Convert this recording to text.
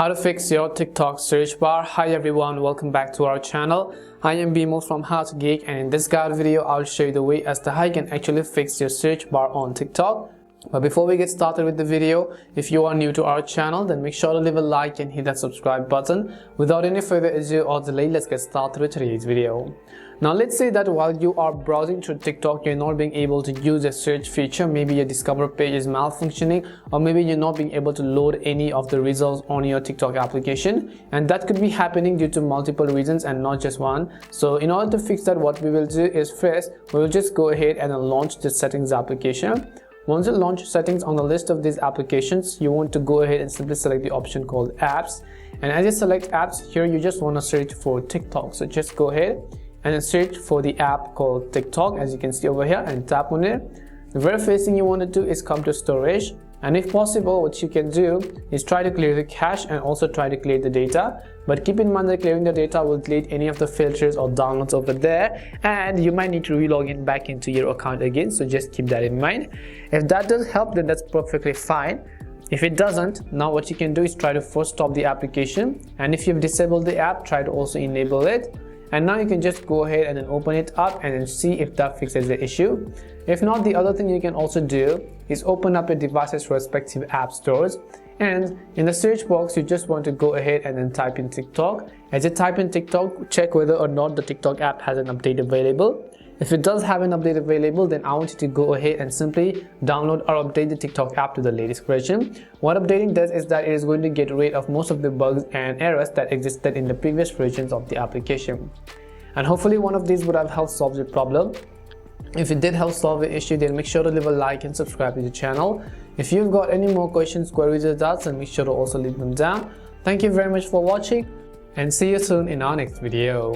How to fix your TikTok search bar. Hi everyone, welcome back to our channel. I am Bimal from How to Geek, and in this guide video I'll show you the way as to how you can actually fix your search bar on TikTok. But before we get started with the video, if you are new to our channel, then make sure to leave a like and hit that subscribe button. Without any further ado or delay, let's get started with today's video. Now let's say that while you are browsing through TikTok, you're not being able to use a search feature. Maybe your discover page is malfunctioning, or maybe you're not being able to load any of the results on your TikTok application, and that could be happening due to multiple reasons and not just one. So in order to fix that, what we will do is first we will just go ahead and launch the settings application. Once you launch settings on the list of these applications, you want to go ahead and simply select the option called apps, and as you select apps, here you just want to search for TikTok. So just go ahead and then search for the app called TikTok, as you can see over here, and tap on it. The very first thing you want to do is come to storage, and if possible what you can do is try to clear the cache and also try to clear the data. But keep in mind that clearing the data will delete any of the filters or downloads over there, and you might need to re-log in back into your account again, so just keep that in mind. If that does help, then that's perfectly fine. If it doesn't, now what you can do is try to force stop the application, and if you've disabled the app, try to also enable it. And now you can just go ahead and then open it up and then see if that fixes the issue. If not, the other thing you can also do is open up your device's respective app stores, and in the search box you just want to go ahead and then type in TikTok. As you type in TikTok, check whether or not the TikTok app has an update available. If it does have an update available, then I want you to go ahead and simply download or update the TikTok app to the latest version. What updating does is that it is going to get rid of most of the bugs and errors that existed in the previous versions of the application. And hopefully one of these would have helped solve the problem. If it did help solve the issue, then make sure to leave a like and subscribe to the channel. If you've got any more questions, queries, or doubts, then make sure to also leave them down. Thank you very much for watching, and see you soon in our next video.